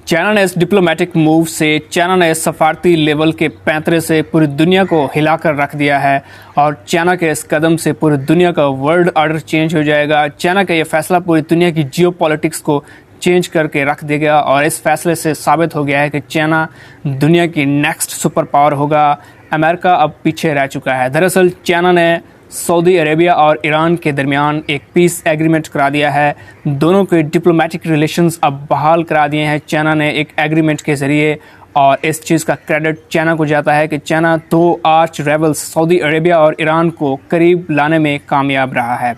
China ने इस diplomatic move से चाइना ने सफारती लेवल के पैंतरे से पूरी दुनिया को हिलाकर रख दिया है और चाइना के इस कदम से पूरी दुनिया का वर्ल्ड ऑर्डर चेंज हो जाएगा। चाइना का ये फैसला पूरी दुनिया की जियोपॉलिटिक्स को चेंज करके रख देगा और इस फैसले से साबित हो गया है कि चाइना दुनिया की नेक्स्ट सुपर पावर होगा। अमेरिका अब पीछे रह चुका है। दरअसल चाइना ने सऊदी अरेबिया और ईरान के दरमियान एक पीस एग्रीमेंट करा दिया है। दोनों के डिप्लोमेटिक रिलेशंस अब बहाल करा दिए हैं चाइना ने एक एग्रीमेंट के ज़रिए, और इस चीज़ का क्रेडिट चाइना को जाता है कि चाइना दो आर्च रेवल्स सऊदी अरेबिया और ईरान को करीब लाने में कामयाब रहा है।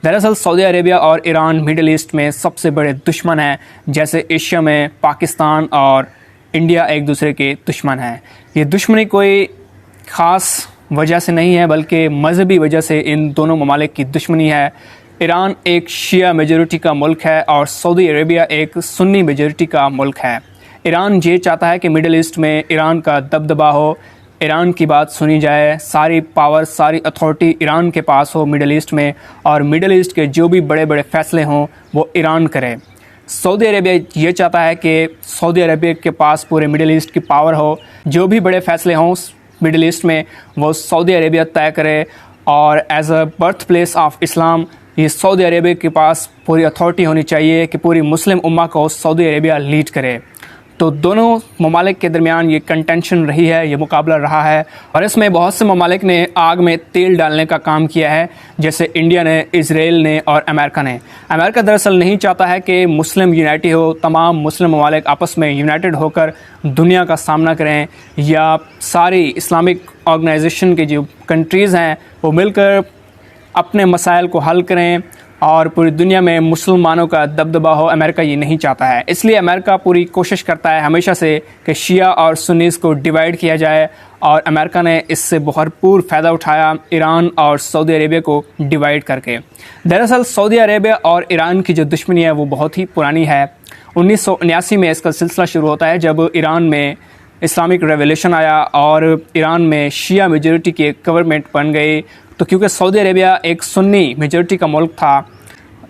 दरअसल सऊदी अरेबिया और ईरान मिडिल ईस्ट में सबसे बड़े दुश्मन हैं, जैसे एशिया में पाकिस्तान और इंडिया एक दूसरे के दुश्मन हैं। ये दुश्मनी कोई ख़ास वजह से नहीं है, बल्कि मजहबी वजह से इन दोनों ममालिक की दुश्मनी है। ईरान एक शिया मेजॉरिटी का मुल्क है और सऊदी अरेबिया एक सुन्नी मेजॉरिटी का मुल्क है। ईरान ये चाहता है कि मिडिल ईस्ट में ईरान का दबदबा हो, ईरान की बात सुनी जाए, सारी पावर सारी अथॉरिटी ईरान के पास हो मिडिल ईस्ट में, और मिडिल ईस्ट के जो भी बड़े बड़े फैसले हों वो ईरान करे। सऊदी अरेबिया ये चाहता है कि सऊदी अरेबिया के पास पूरे मिडिल ईस्ट की पावर हो, जो भी बड़े फैसले हों मिडिल ईस्ट में वो सऊदी अरेबिया तय करे, और as a birth place of Islam ये सऊदी अरेबिया के पास पूरी अथॉरिटी होनी चाहिए कि पूरी मुस्लिम उम्मा को सऊदी अरेबिया लीड करे। तो दोनों ममालिक के दरमियान ये कंटेंशन रही है, ये मुकाबला रहा है, और इसमें बहुत से ममालिक ने आग में तेल डालने का काम किया है, जैसे इंडिया ने, इजराइल ने और अमेरिका ने। अमेरिका दरअसल नहीं चाहता है कि मुस्लिम यूनाइटी हो, तमाम मुस्लिम ममालिक आपस में यूनाइटेड होकर दुनिया का सामना करें, या सारी इस्लामिक ऑर्गेनाइजेशन के जो कंट्रीज़ हैं वो मिलकर अपने मसाइल को हल करें और पूरी दुनिया में मुसलमानों का दबदबा हो। अमेरिका ये नहीं चाहता है, इसलिए अमेरिका पूरी कोशिश करता है हमेशा से कि शिया और सुन्नीस को डिवाइड किया जाए, और अमेरिका ने इससे भरपूर फ़ायदा उठाया ईरान और सऊदी अरेबिया को डिवाइड करके। दरअसल सऊदी अरेबिया और ईरान की जो दुश्मनी है वो बहुत ही पुरानी है। 1979 में इसका सिलसिला शुरू होता है, जब ईरान में इस्लामिक रेवोल्यूशन आया और ईरान में शिया मेजॉरिटी की एक गवर्नमेंट बन गई। तो क्योंकि सऊदी अरेबिया एक सुन्नी मेजॉरिटी का मुल्क था,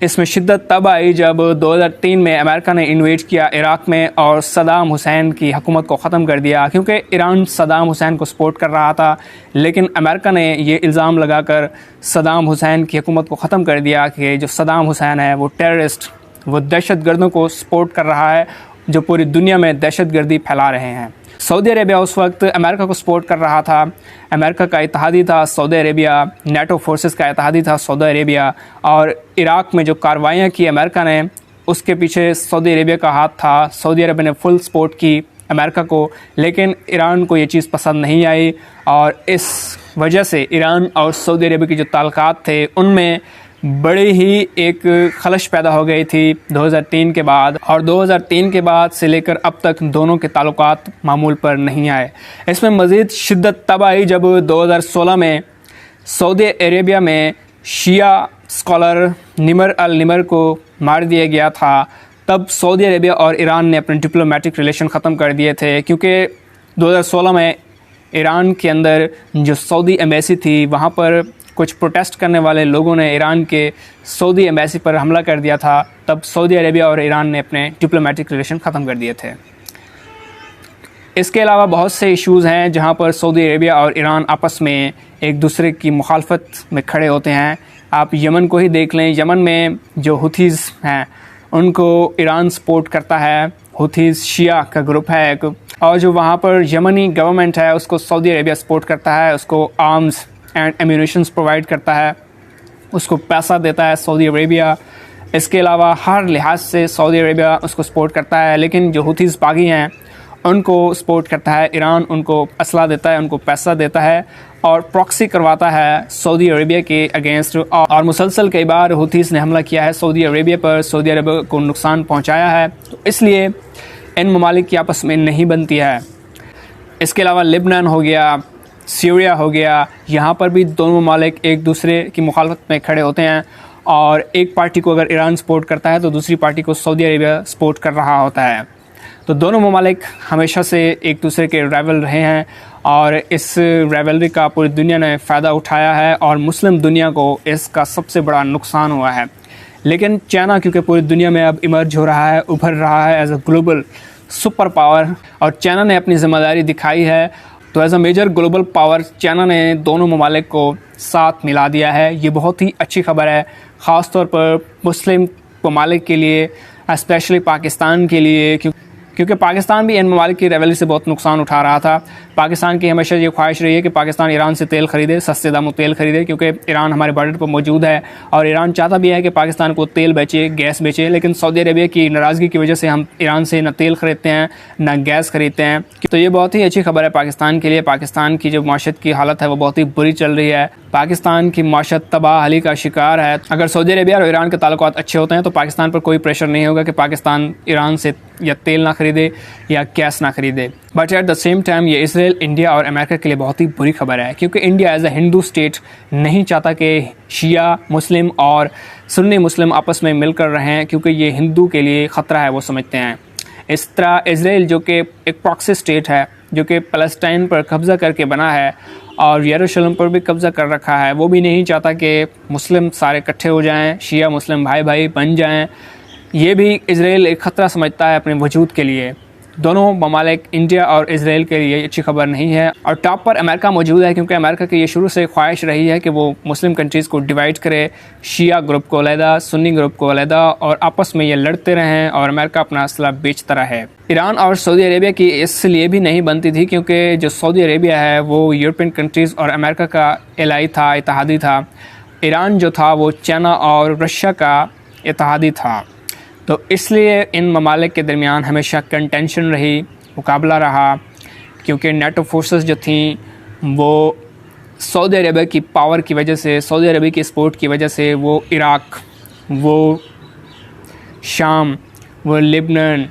इसमें शिद्दत तब आई जब 2003 में अमेरिका ने इन्वेड किया इराक़ में और सदाम हुसैन की हुकूमत को ख़त्म कर दिया। क्योंकि ईरान सदाम हुसैन को सपोर्ट कर रहा था, लेकिन अमेरिका ने ये इल्ज़ाम लगाकर सदाम हुसैन की हुकूमत को ख़त्म कर दिया कि जो सदाम हुसैन है वो टेररिस्ट, वो दहशतगर्दों को सपोर्ट कर रहा है जो पूरी दुनिया में दहशतगर्दी फैला रहे हैं। सऊदी अरेबिया उस वक्त अमेरिका को सपोर्ट कर रहा था। अमेरिका का इत्तेहादी था सऊदी अरेबिया, नेटो फोर्सेस का इत्तेहादी था सऊदी अरेबिया, और इराक़ में जो कार्रवाइयाँ की अमेरिका ने उसके पीछे सऊदी अरेबिया का हाथ था। सऊदी अरेबिया ने फुल सपोर्ट की अमेरिका को, लेकिन ईरान को ये चीज़ पसंद नहीं आई, और इस वजह से ईरान और सऊदी अरेबिया के जो ताल्लुकात थे उनमें बड़ी ही एक खलश पैदा हो गई थी 2003 के बाद, और 2003 के बाद से लेकर अब तक दोनों के ताल्लुकात मामूल पर नहीं आए। इसमें मज़ीद शिद्दत तब आई जब 2016 में सऊदी अरेबिया में शिया स्कॉलर निमर अल निमर को मार दिया गया था। तब सऊदी अरेबिया और ईरान ने अपने डिप्लोमेटिक रिलेशन ख़त्म कर दिए थे, क्योंकि 2016 में ईरान के अंदर जो सऊदी एम्बेसी थी वहाँ पर कुछ प्रोटेस्ट करने वाले लोगों ने ईरान के सऊदी एम्बेसी पर हमला कर दिया था। तब सऊदी अरेबिया और ईरान ने अपने डिप्लोमेटिक रिलेशन ख़त्म कर दिए थे। इसके अलावा बहुत से इश्यूज़ हैं जहां पर सऊदी अरेबिया और ईरान आपस में एक दूसरे की मुखालफत में खड़े होते हैं। आप यमन को ही देख लें, यमन में जो हुथीज़ हैं उनको ईरान सपोर्ट करता है। हुथीज़ शिया का ग्रुप है एक, और जो वहाँ पर यमनी गवर्नमेंट है उसको सऊदी अरेबिया सपोर्ट करता है, उसको आर्म्स एंड एम्यूनिशंस प्रोवाइड करता है, उसको पैसा देता है सऊदी अरेबिया। इसके अलावा हर लिहाज से सऊदी अरेबिया उसको सपोर्ट करता है, लेकिन जो हुथीज़ बागी हैं उनको सपोर्ट करता है ईरान, उनको असला देता है, उनको पैसा देता है और प्रॉक्सी करवाता है सऊदी अरेबिया के अगेंस्ट। और मुसलसल कई बार हुथीज़ ने हमला किया है सऊदी अरेबिया पर, सऊदी अरेबिया को नुकसान पहुँचाया है, तो इसलिए इन ममालिक की आपस में नहीं बनती है। इसके अलावा लेबनान हो गया, सीरिया हो गया, यहाँ पर भी दोनों ममालिक एक दूसरे की मुखालफत में खड़े होते हैं, और एक पार्टी को अगर ईरान सपोर्ट करता है तो दूसरी पार्टी को सऊदी अरेबिया सपोर्ट कर रहा होता है। तो दोनों ममालिक हमेशा से एक दूसरे के राइवल रहे हैं, और इस राइवलरी का पूरी दुनिया ने फ़ायदा उठाया है, और मुस्लिम दुनिया को इसका सबसे बड़ा नुकसान हुआ है। लेकिन चाइना क्योंकि पूरी दुनिया में अब इमर्ज हो रहा है, उभर रहा है as a global super power और चाइना ने अपनी जिम्मेदारी दिखाई है। तो as a major global power China ने दोनों ममालिक को साथ मिला दिया है। ये बहुत ही अच्छी खबर है, ख़ास तौर पर मुस्लिम ममालिक के लिए, स्पेशली पाकिस्तान के लिए, क्योंकि पाकिस्तान भी इन ममालिक की रेवली से बहुत नुकसान उठा रहा था। पाकिस्तान की हमेशा ये ख्वाहिश रही है कि पाकिस्तान ईरान से तेल खरीदे, सस्ते दामों तेल खरीदे, क्योंकि ईरान हमारे बॉर्डर पर मौजूद है और ईरान चाहता भी है कि पाकिस्तान को तेल बेचे, गैस बेचे। लेकिन सऊदी अरेबिया की नाराज़गी की वजह से हम ईरान से न तेल खरीदते हैं न गैस खरीदते हैं। तो ये बहुत ही अच्छी खबर है पाकिस्तान के लिए। पाकिस्तान की जो माशत की हालत है वो बहुत ही बुरी चल रही है। पाकिस्तान की माशत तबाही का शिकार है। अगर सऊदी अरेबिया और ईरान के ताल्लुकात अच्छे होते हैं तो पाकिस्तान पर कोई प्रेशर नहीं होगा कि पाकिस्तान ईरान से या तेल ना खरीदे या गैस ना खरीदे। But at the same time ये इसराइल, इंडिया और अमेरिका के लिए बहुत ही बुरी खबर है, क्योंकि India as a Hindu state नहीं चाहता कि शिया मुस्लिम और सुन्नी मुस्लिम आपस में मिलकर रहें, क्योंकि ये हिंदू के लिए ख़तरा है, वो समझते हैं। इस तरह इसराइल जो कि एक प्रॉक्सी स्टेट है, जो कि फ़लस्तीन पर कब्ज़ा करके बना है और यरूशलेम पर भी कब्ज़ा कर रखा है, वो भी नहीं चाहता कि मुस्लिम सारे इकट्ठे हो जाएं, शिया मुस्लिम भाई भाई बन जाएं। ये भी इसराइल एक ख़तरा समझता है अपने वजूद के लिए। दोनों ममालिक इंडिया और इसराइल के लिए अच्छी खबर नहीं है। और टॉप पर अमेरिका मौजूद है, क्योंकि अमेरिका की ये शुरू से ख्वाहिश रही है कि वो मुस्लिम कंट्रीज़ को डिवाइड करे, शिया ग्रुप को अलहदा, सुन्नी ग्रुप को अलहदा, और आपस में ये लड़ते रहें और अमेरिका अपना असला बेचता रहे। ईरान और सऊदी अरेबिया की इसलिए भी नहीं बनती थी क्योंकि जो सऊदी अरेबिया है वो यूरोपियन कंट्रीज़ और अमेरिका का एलाई था, इत्तेहादी था। ईरान जो था वो चाइना और रशिया का इत्तेहादी था। तो इसलिए इन ममालिक के दरमियान हमेशा कंटेंशन रही, मुकाबला रहा, क्योंकि नेटो फोर्सेस जो थी वो सऊदी अरेबिया की पावर की वजह से, सऊदी अरेबिया की सपोर्ट की वजह से वो इराक़, वो शाम, वो लिबनान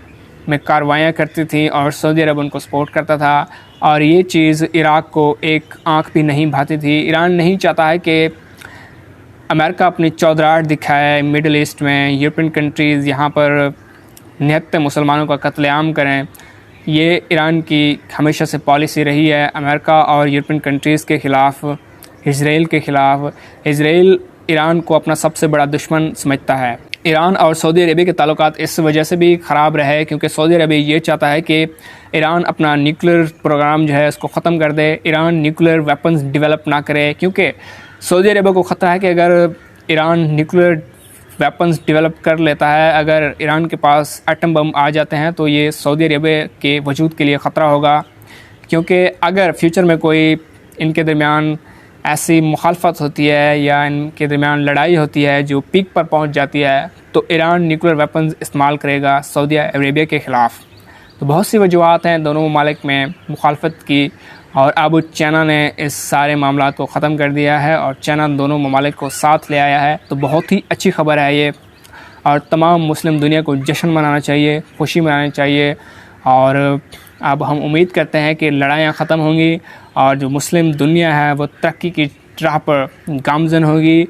में कार्रवाइयाँ करती थी और सऊदी अरब उनको सपोर्ट करता था। और ये चीज़ इराक़ को एक आँख भी नहीं भाती थी। ईरान नहीं चाहता है कि अमेरिका अपनी चौधराहट दिखाए मिडल ईस्ट में, यूरोपियन कंट्रीज़ यहाँ पर निहत्ते मुसलमानों का कत्लेआम करें। ये ईरान की हमेशा से पॉलिसी रही है, अमेरिका और यूरोपियन कंट्रीज़ के ख़िलाफ़, इसराइल के ख़िलाफ़। इसराइल ईरान को अपना सबसे बड़ा दुश्मन समझता है। ईरान और सऊदी अरेबिया के ताल्लुकात इस वजह से भी ख़राब रहे क्योंकि सऊदी अरेबिया ये चाहता है कि ईरान अपना न्यूक्लियर प्रोग्राम जो है उसको ख़त्म कर दे, ईरान न्यूक्लियर वेपन्स डेवलप ना करे, क्योंकि सऊदी अरेबिया को ख़तरा है कि अगर ईरान न्यूक्लियर वेपन्स डेवलप कर लेता है, अगर ईरान के पास एटम बम आ जाते हैं तो ये सऊदी अरेबिया के वजूद के लिए ख़तरा होगा। क्योंकि अगर फ्यूचर में कोई इनके दरमियान ऐसी मुखालफत होती है या इनके दरमियान लड़ाई होती है जो पीक पर पहुंच जाती है तो ईरान न्यूक्लियर वेपन्स इस्तेमाल करेगा सऊदी अरेबिया के ख़िलाफ़। तो बहुत सी वजूहत हैं दोनों ममालिक में मुखालफत की, और अब चाइना ने इस सारे मामला को ख़त्म कर दिया है और चाइना दोनों ममालिक को साथ ले आया है। तो बहुत ही अच्छी खबर है ये, और तमाम मुस्लिम दुनिया को जश्न मनाना चाहिए, खुशी मनानी चाहिए। और अब हम उम्मीद करते हैं कि लड़ाइयाँ ख़त्म होंगी और जो मुस्लिम दुनिया है वो तरक्की की राह पर गामज़न होगी।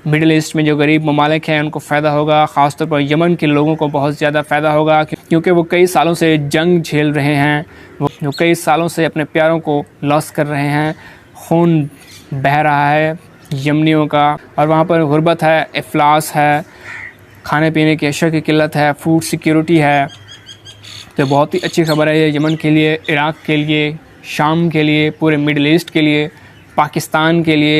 मिडिल ईस्ट में जो गरीब ममालिक हैं उनको फ़ायदा होगा, ख़ासतौर पर यमन के लोगों को बहुत ज़्यादा फ़ायदा होगा, क्योंकि वो कई सालों से जंग झेल रहे हैं, वो कई सालों से अपने प्यारों को लॉस कर रहे हैं, खून बह रहा है यमनियों का, और वहाँ पर गुर्बत है, इफ़लास है, खाने पीने की अशिया की किल्लत है, फूड सिक्योरिटी है। तो बहुत ही अच्छी खबर है ये यमन के लिए, इराक़ के लिए, शाम के लिए, पूरे मिडिल ईस्ट के लिए, पाकिस्तान के लिए।